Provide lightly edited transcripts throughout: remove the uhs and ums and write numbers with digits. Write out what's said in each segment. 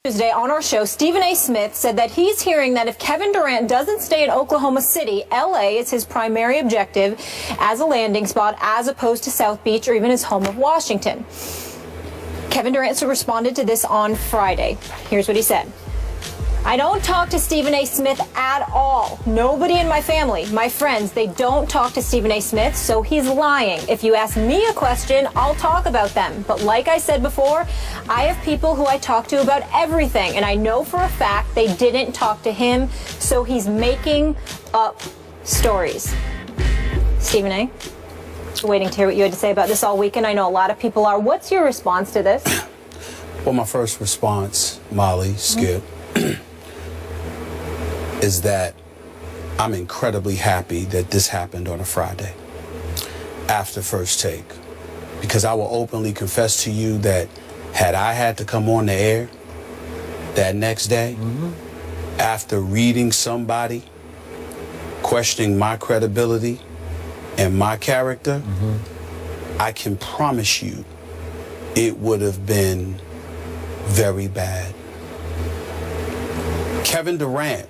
Tuesday on our show, Stephen A. Smith said that he's hearing that if Kevin Durant doesn't stay in Oklahoma City, LA is his primary objective as a landing spot as opposed to South Beach or even his home of Washington. Kevin Durant responded to this on Friday. Here's what he said. I don't talk to Stephen A. Smith at all. Nobody in my family, my friends, they don't talk to Stephen A. Smith, so he's lying. If you ask me a question, I'll talk about them. But like I said before, I have people who I talk to about everything, and I know for a fact they didn't talk to him, so he's making up stories. Stephen A., waiting to hear what you had to say about this all weekend. I know a lot of people are. What's your response to this? Well, my first response, Molly, Skip, is that I'm incredibly happy that this happened on a Friday after First Take, because I will openly confess to you that had I had to come on the air that next day after reading somebody questioning my credibility and my character, I can promise you it would have been very bad. Kevin Durant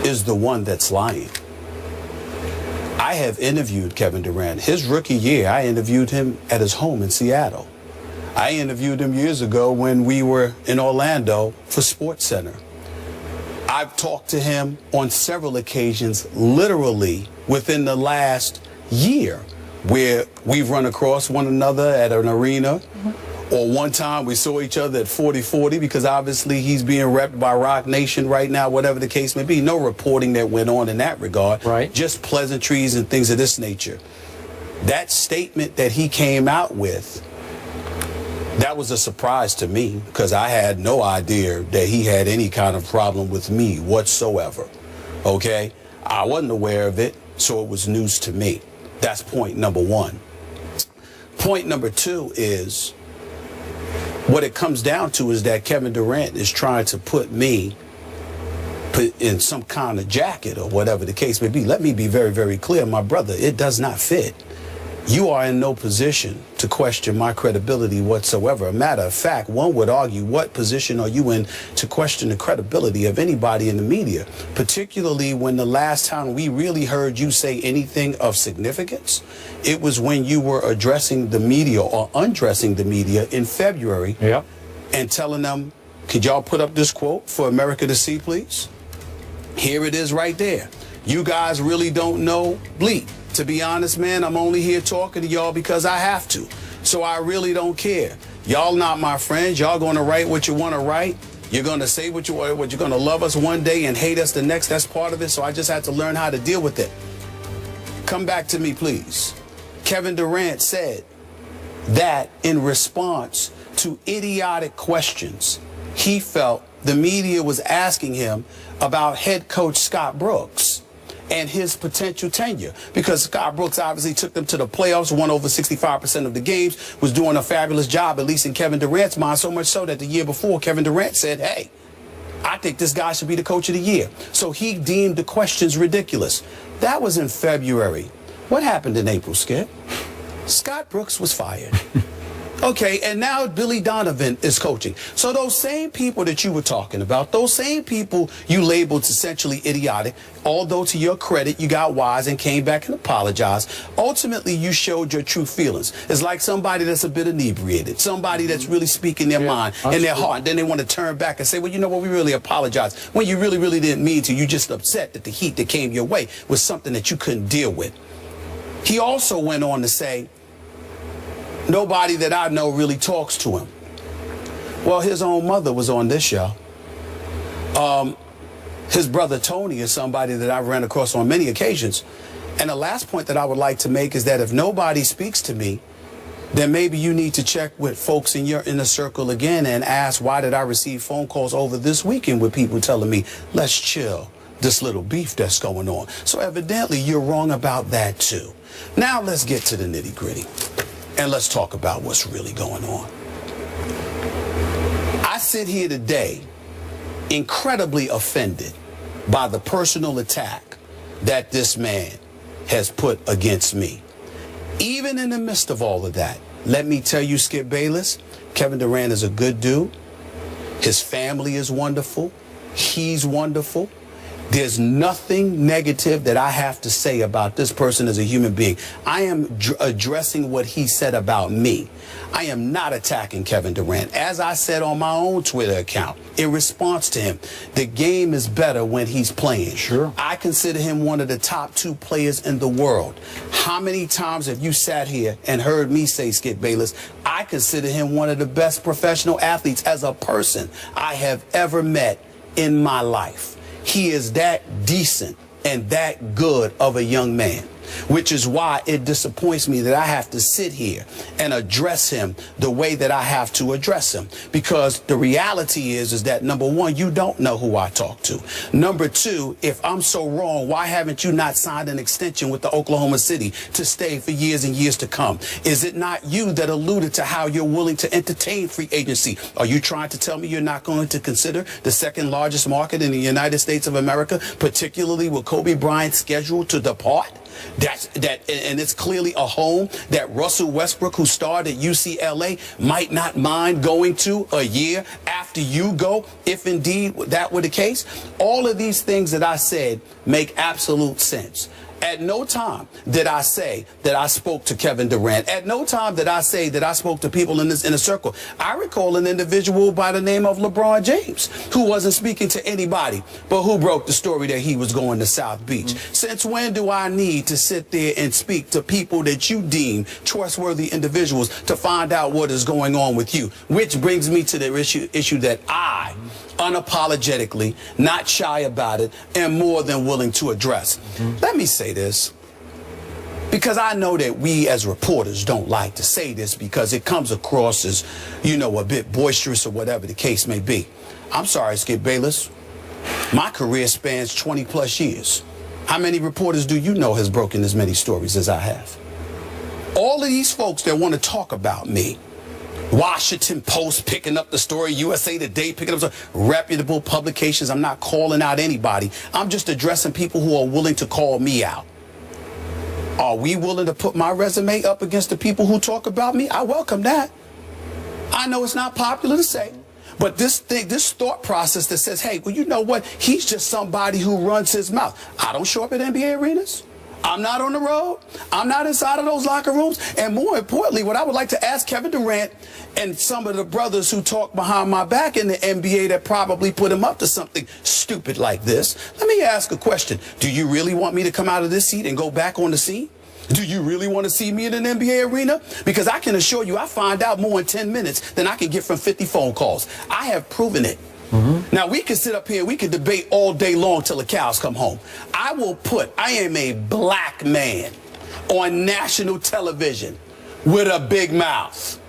is the one that's lying. I have interviewed Kevin Durant. His rookie year, I interviewed him at his home in Seattle. I interviewed him years ago when we were in Orlando for SportsCenter. I've talked to him on several occasions, literally within the last year, where we've run across one another at an arena. Or one time we saw each other at 40-40, because obviously he's being repped by Rock Nation right now, whatever the case may be. No reporting that went on in that regard. Right. Just pleasantries and things of this nature. That statement that he came out with, that was a surprise to me, because I had no idea that he had any kind of problem with me whatsoever. Okay? I wasn't aware of it, so it was news to me. That's point number one. Point number two is, what it comes down to is that Kevin Durant is trying to put me in some kind of jacket or whatever the case may be. Let me be very, very clear, my brother, it does not fit. You are in no position to question my credibility whatsoever. A matter of fact, one would argue, what position are you in to question the credibility of anybody in the media, particularly when the last time we really heard you say anything of significance, it was when you were addressing the media or undressing the media in February and telling them, could y'all put up this quote for America to see, please? Here it is right there. You guys really don't know bleep. To be honest, man, I'm only here talking to y'all because I have to. So I really don't care. Y'all not my friends. Y'all going to write what you want to write. You're going to say what you want. You're going to love us one day and hate us the next. That's part of it. So I just had to learn how to deal with it. Come back to me, please. Kevin Durant said that in response to idiotic questions he felt the media was asking him about head coach Scott Brooks and his potential tenure, because Scott Brooks obviously took them to the playoffs, won over 65% of the games, was doing a fabulous job, at least in Kevin Durant's mind, so much so that the year before, Kevin Durant said, hey, I think this guy should be the coach of the year. So he deemed the questions ridiculous. That was in February. What happened in April, Skip? Scott Brooks was fired. Okay, and now Billy Donovan is coaching. So those same people that you were talking about, those same people you labeled essentially idiotic, although to your credit, you got wise and came back and apologized, ultimately you showed your true feelings. It's like somebody that's a bit inebriated, somebody that's really speaking their mind and their heart, and then they want to turn back and say, well, you know what, we really apologize. When you really, really didn't mean to, you just upset that the heat that came your way was something that you couldn't deal with. He also went on to say, nobody that I know really talks to him. Well, his own mother was on this show. His brother Tony is somebody that I've ran across on many occasions. And the last point that I would like to make is that if nobody speaks to me, then maybe you need to check with folks in your inner circle again and ask, why did I receive phone calls over this weekend with people telling me, let's chill, this little beef that's going on. So evidently you're wrong about that too. Now let's get to the nitty-gritty. And let's talk about what's really going on. I sit here today incredibly offended by the personal attack that this man has put against me. Even in the midst of all of that, Let me tell you, Skip Bayless, Kevin Durant is a good dude. His family is wonderful. He's wonderful. There's nothing negative that I have to say about this person as a human being. I am addressing what he said about me. I am not attacking Kevin Durant. As I said on my own Twitter account, in response to him, the game is better when he's playing. Sure. I consider him one of the top 2 players in the world. How many times have you sat here and heard me say, Skip Bayless, I consider him one of the best professional athletes as a person I have ever met in my life. He is that decent and that good of a young man, which is why it disappoints me that I have to sit here and address him the way that I have to address him. Because the reality is that, number one, you don't know who I talk to. Number two, if I'm so wrong, why haven't you not signed an extension with the Oklahoma City to stay for years and years to come? Is it not you that alluded to how you're willing to entertain free agency? Are you trying to tell me you're not going to consider the second largest market in the United States of America, particularly with Kobe Bryant scheduled to depart? And it's clearly a home that Russell Westbrook, who starred at UCLA, might not mind going to a year after you go, if indeed that were the case. All of these things that I said make absolute sense. At no time did I say that I spoke to Kevin Durant. At no time did I say that I spoke to people in this inner circle. I recall an individual by the name of LeBron James who wasn't speaking to anybody, but who broke the story that he was going to South Beach. Since when do I need to sit there and speak to people that you deem trustworthy individuals to find out what is going on with you? Which brings me to the issue that I unapologetically, not shy about it, and more than willing to address. Let me say this, because I know that we as reporters don't like to say this because it comes across as, you know, a bit boisterous or whatever the case may be. I'm sorry, Skip Bayless. My career spans 20 plus years. How many reporters do you know has broken as many stories as I have? All of these folks that want to talk about me, Washington Post picking up the story, USA Today picking up the story, reputable publications. I'm not calling out anybody. I'm just addressing people who are willing to call me out. Are we willing to put my resume up against the people who talk about me? I welcome that. I know it's not popular to say, but this thought process that says, hey, well, you know what? He's just somebody who runs his mouth. I don't show up at NBA arenas. I'm not on the road. I'm not inside of those locker rooms. And more importantly, what I would like to ask Kevin Durant and some of the brothers who talk behind my back in the NBA that probably put him up to something stupid like this, let me ask a question. Do you really want me to come out of this seat and go back on the scene? Do you really want to see me in an NBA arena? Because I can assure you I find out more in 10 minutes than I can get from 50 phone calls. I have proven it. Now, we can sit up here, we can debate all day long till the cows come home. I am a black man on national television with a big mouth.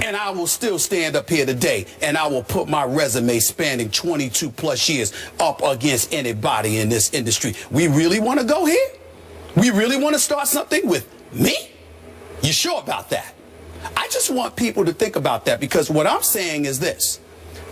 And I will still stand up here today and I will put my resume spanning 22 plus years up against anybody in this industry. We really want to go here? We really want to start something with me? You sure about that? I just want people to think about that, because what I'm saying is this.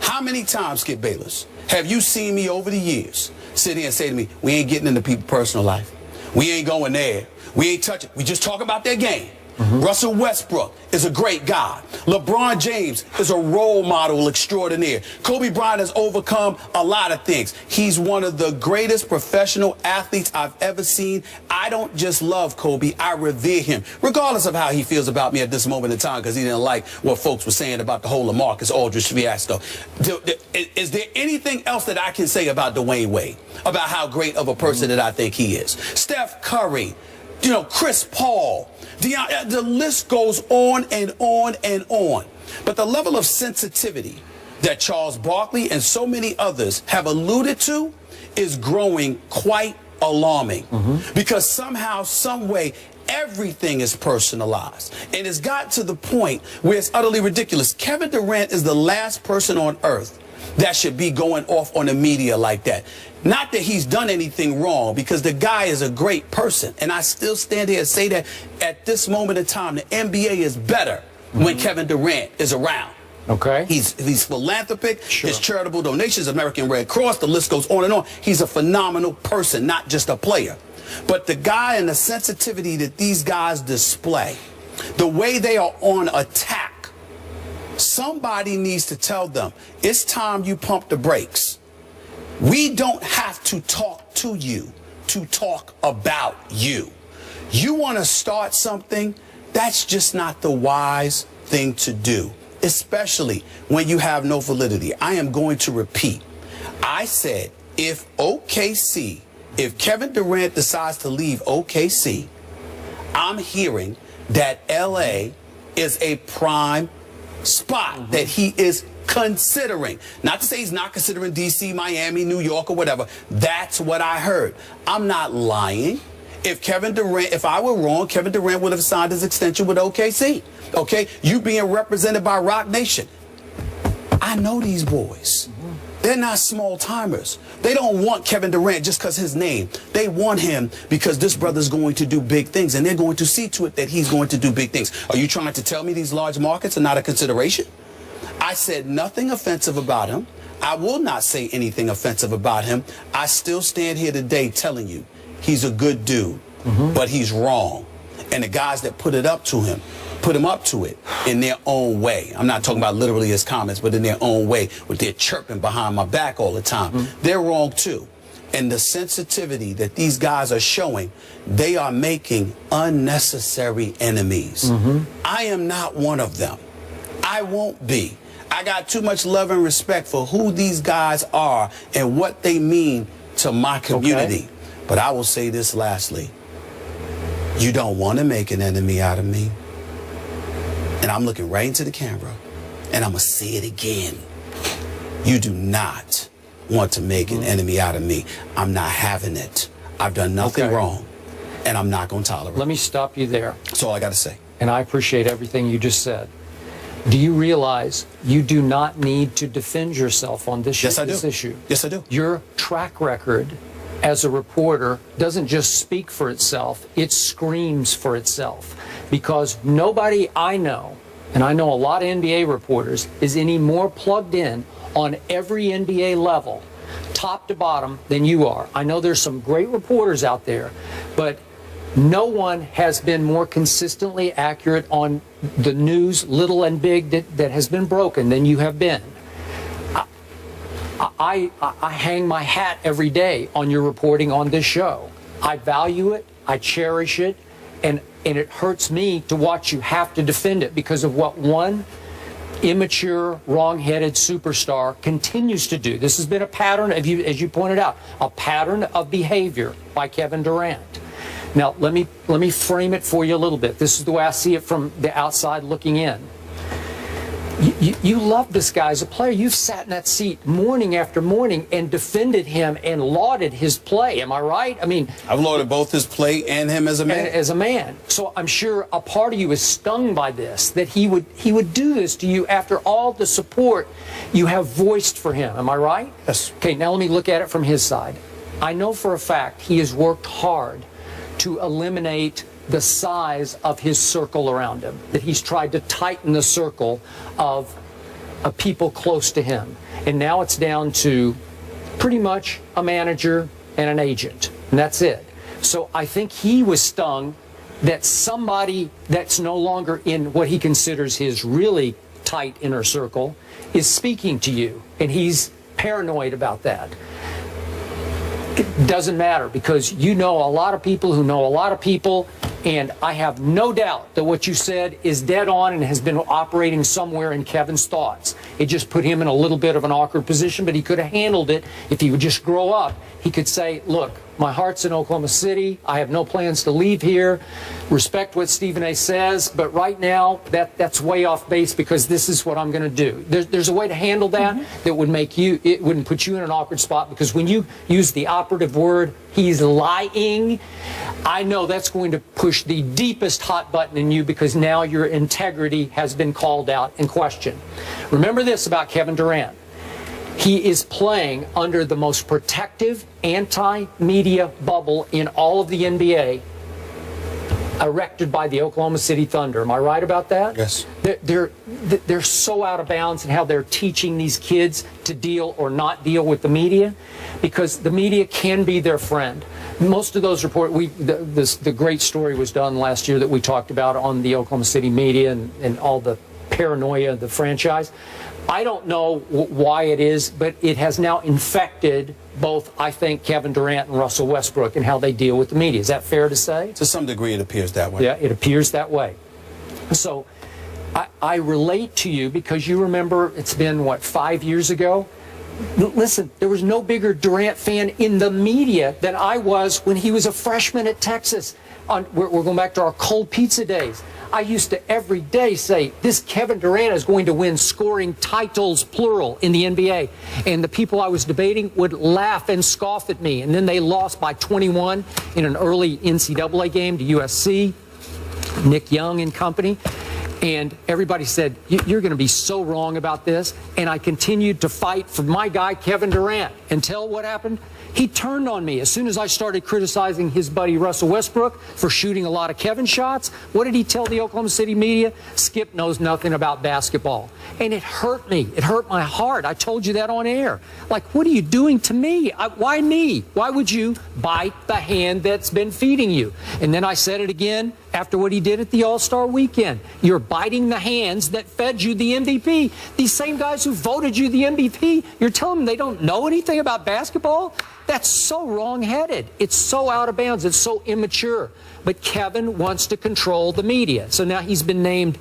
How many times, Skip Bayless, have you seen me over the years sit here and say to me, we ain't getting into people's personal life. We ain't going there. We ain't touching. We just talk about their game. Russell Westbrook is a great guy. LeBron James is a role model extraordinaire. Kobe Bryant has overcome a lot of things. He's one of the greatest professional athletes I've ever seen. I don't just love Kobe, I revere him, regardless of how he feels about me at this moment in time, because he didn't like what folks were saying about the whole LaMarcus Aldridge fiasco. Is there anything else that I can say about Dwayne Wade, about how great of a person that I think he is? Steph Curry, you know, Chris Paul, the list goes on and on and on. But the level of sensitivity that Charles Barkley and so many others have alluded to is growing quite alarming. Because somehow, some way, everything is personalized. And it's got to the point where it's utterly ridiculous. Kevin Durant is the last person on earth that should be going off on the media like that. Not that he's done anything wrong, because the guy is a great person. And I still stand here and say that at this moment in time, the NBA is better when Kevin Durant is around. Okay. He's philanthropic, his charitable donations, American Red Cross, the list goes on and on. He's a phenomenal person, not just a player. But the guy and the sensitivity that these guys display the way they are on attack, somebody needs to tell them, it's time you pump the brakes. We don't have to talk to you to talk about you. You want to start something, that's just not the wise thing to do, especially when you have no validity. I am going to repeat. I said, if Kevin Durant decides to leave OKC, I'm hearing that LA is a prime spot that he is considering. Not to say he's not considering DC, Miami, New York, or whatever. That's what I heard. I'm not lying. If I were wrong, Kevin Durant would have signed his extension with OKC. Okay? You being represented by Rock Nation. I know these boys. They're not small timers. They don't want Kevin Durant just because his name. They want him because this brother's going to do big things, and they're going to see to it that he's going to do big things. Are you trying to tell me these large markets are not a consideration? I said nothing offensive about him. I will not say anything offensive about him. I still stand here today telling you he's a good dude, but he's wrong. And the guys that put him up to it in their own way. I'm not talking about literally his comments, but in their own way, with their chirping behind my back all the time. They're wrong too. And the sensitivity that these guys are showing, they are making unnecessary enemies. I am not one of them. I won't be. I got too much love and respect for who these guys are and what they mean to my community. Okay. But I will say this lastly. You don't want to make an enemy out of me. And I'm looking right into the camera, and I'm going to say it again. You do not want to make an enemy out of me. I'm not having it. I've done nothing wrong, and I'm not going to tolerate it. Let me stop you there. That's all I got to say. And I appreciate everything you just said. Do you realize you do not need to defend yourself on this, this issue? Yes, I do. Your track record as a reporter doesn't just speak for itself, it screams for itself. Because nobody I know, and I know a lot of NBA reporters, is any more plugged in on every NBA level, top to bottom, than you are. I know there's some great reporters out there, but no one has been more consistently accurate on the news, little and big, that has been broken than you have been. I hang my hat every day on your reporting on this show. I value it, I cherish it, and it hurts me to watch you have to defend it because of what one immature, wrong-headed superstar continues to do. This has been a pattern, as you pointed out, a pattern of behavior by Kevin Durant. Now, let me frame it for you a little bit. This is the way I see it from the outside looking in. You love this guy as a player. You've sat in that seat morning after morning and defended him and lauded his play. Am I right? I mean, I've lauded both his play and him as a man. As a man. So I'm sure a part of you is stung by this, that he would do this to you after all the support you have voiced for him. Am I right? Yes. Okay, now let me look at it from his side. I know for a fact he has worked hard to eliminate the size of his circle around him, that he's tried to tighten the circle of people close to him. And now it's down to pretty much a manager and an agent, and that's it. So I think he was stung that somebody that's no longer in what he considers his really tight inner circle is speaking to you, and he's paranoid about that. It doesn't matter, because you know a lot of people who know a lot of people, and I have no doubt that what you said is dead on and has been operating somewhere in Kevin's thoughts. It just put him in a little bit of an awkward position, but he could have handled it if he would just grow up. He could say, look, my heart's in Oklahoma City. I have no plans to leave here. Respect what Stephen A. says, but right now that's way off base because this is what I'm going to do. There's a way to handle that that would make you, it wouldn't put you in an awkward spot, because when you use the operative word, he's lying, I know that's going to push the deepest hot button in you, because now your integrity has been called out and questioned. Remember this about Kevin Durant. He is playing under the most protective anti-media bubble in all of the NBA. erected by the Oklahoma City Thunder. Am I right about that? Yes. They're so out of bounds in how they're teaching these kids to deal or not deal with the media, because the media can be their friend. Most of those reports, the great story was done last year that we talked about on the Oklahoma City media and all the paranoia of the franchise. I don't know why it is, but it has now infected both, I think, Kevin Durant and Russell Westbrook and how they deal with the media. Is that fair to say? To some degree, it appears that way. Yeah, it appears that way. So I relate to you because you remember it's been, what, 5 years ago? Listen, there was no bigger Durant fan in the media than I was when he was a freshman at Texas. We're going back to our cold pizza days. I used to every day say, this Kevin Durant is going to win scoring titles, plural, in the NBA. And the people I was debating would laugh and scoff at me. And then they lost by 21 in an early NCAA game to USC, Nick Young and company. And everybody said, you're going to be so wrong about this. And I continued to fight for my guy, Kevin Durant, until what happened? He turned on me as soon as I started criticizing his buddy Russell Westbrook for shooting a lot of Kevin shots. What did he tell the Oklahoma City media? Skip knows nothing about basketball. And it hurt me. It hurt my heart. I told you that on air. Like, what are you doing to me? Why me? Why would you bite the hand that's been feeding you? And then I said it again after what he did at the All-Star weekend. You're biting the hands that fed you the MVP. These same guys who voted you the MVP, you're telling them they don't know anything about basketball? That's so wrong-headed. It's so out of bounds. It's so immature. But Kevin wants to control the media. So now he's been named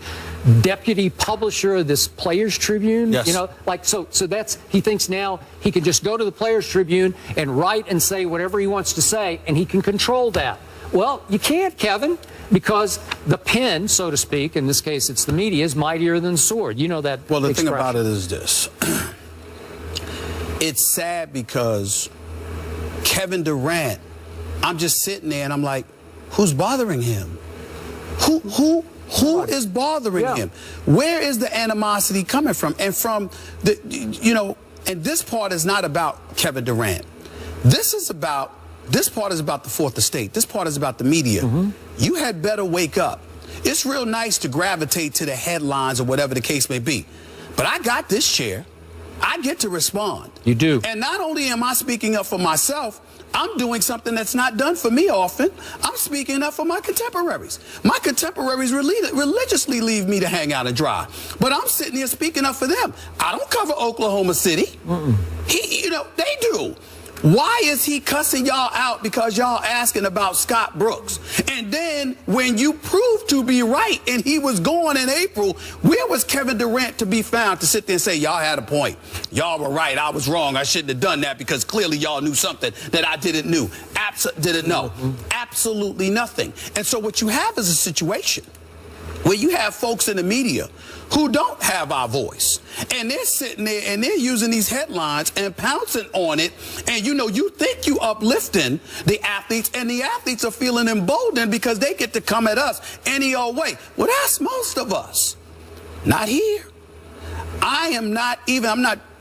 deputy publisher of this Players Tribune. Yes. You know, like, so that's, he thinks now he can just go to the Players Tribune and write and say whatever he wants to say, and he can control that. Well, you can't, Kevin, because the pen, so to speak, in this case it's the media, is mightier than the sword. You know that. Well, the thing about it is this. It's sad because Kevin Durant, I'm just sitting there and I'm like, who's bothering him? Who is bothering him? Where is the animosity coming from? And from the, you know, and this part is not about Kevin Durant. This part is about the fourth estate. This part is about the media. You had better wake up. It's real nice to gravitate to the headlines or whatever the case may be. But I got this chair. I get to respond. You do. And not only am I speaking up for myself, I'm doing something that's not done for me often. I'm speaking up for my contemporaries. My contemporaries religiously leave me to hang out and dry. But I'm sitting here speaking up for them. I don't cover Oklahoma City. You know, they do. Why is he cussing y'all out because y'all asking about Scott Brooks? And then when you proved to be right and he was gone in April, where was Kevin Durant to be found to sit there and say, y'all had a point. Y'all were right. I was wrong. I shouldn't have done that because clearly y'all knew something that I didn't know. Absolutely nothing. And so what you have is a situation where you have folks in the media who don't have our voice. And they're sitting there and they're using these headlines and pouncing on it. And, you know, you think you uplifting the athletes, and the athletes are feeling emboldened because they get to come at us any old way. Well, that's most of us. Not here. I'm not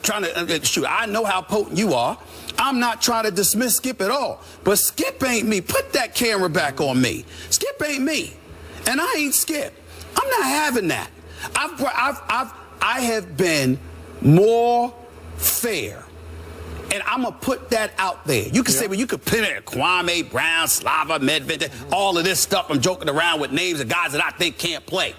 trying to, shoot, I know how potent you are. I'm not trying to dismiss Skip at all. But Skip ain't me. Put that camera back on me. Skip ain't me. And I ain't Skip. I'm not having that. I have been more fair. And I'm going to put that out there. You can say, well, you could put in Kwame Brown, Slava Medvedev, all of this stuff. I'm joking around with names of guys that I think can't play.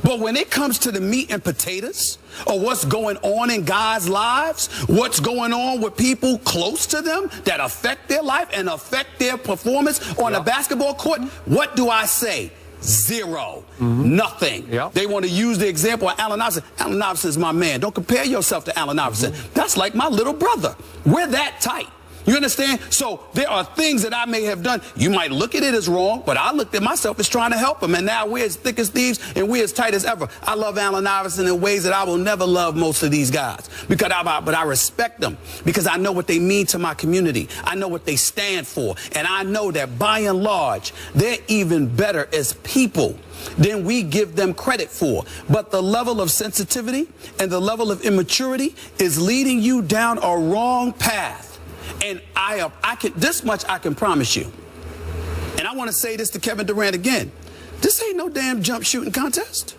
But when it comes to the meat and potatoes of what's going on in guys' lives, what's going on with people close to them that affect their life and affect their performance on the basketball court, what do I say? Zero. Nothing. They want to use the example of Allen Iverson. Allen Iverson is my man. Don't compare yourself to Allen Iverson. That's like my little brother. We're that tight. You understand? So there are things that I may have done. You might look at it as wrong, but I looked at myself as trying to help him. And now we're as thick as thieves and we're as tight as ever. I love Allen Iverson in ways that I will never love most of these guys. But I respect them because I know what they mean to my community. I know what they stand for. And I know that by and large, they're even better as people than we give them credit for. But the level of sensitivity and the level of immaturity is leading you down a wrong path. And this much I can promise you. And I want to say this to Kevin Durant again. This ain't no damn jump shooting contest.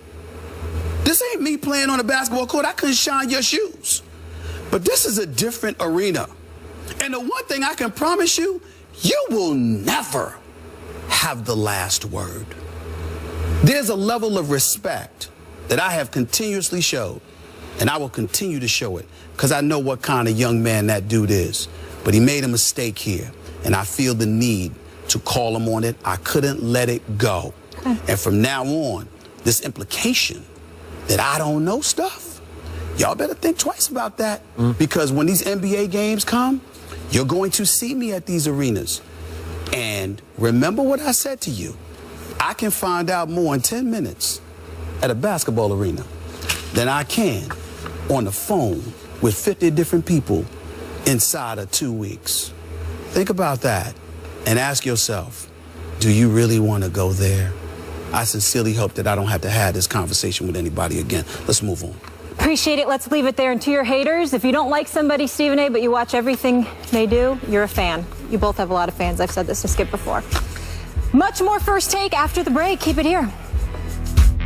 This ain't me playing on a basketball court. I couldn't shine your shoes. But this is a different arena. And the one thing I can promise you, you will never have the last word. There's a level of respect that I have continuously showed, and I will continue to show it, because I know what kind of young man that dude is. But he made a mistake here, and I feel the need to call him on it. I couldn't let it go. And from now on, this implication that I don't know stuff, y'all better think twice about that. Because when these NBA games come, you're going to see me at these arenas. And remember what I said to you. I can find out more in 10 minutes at a basketball arena than I can on the phone with 50 different people inside of 2 weeks. Think about that and ask yourself, do you really want to go there? I sincerely hope that I don't have to have this conversation with anybody again. Let's move on. Appreciate it. Let's leave it there. And to your haters, if you don't like somebody, Stephen A., but you watch everything they do, you're a fan. You both have a lot of fans. I've said this to Skip before. Much more First Take after the break. Keep it here.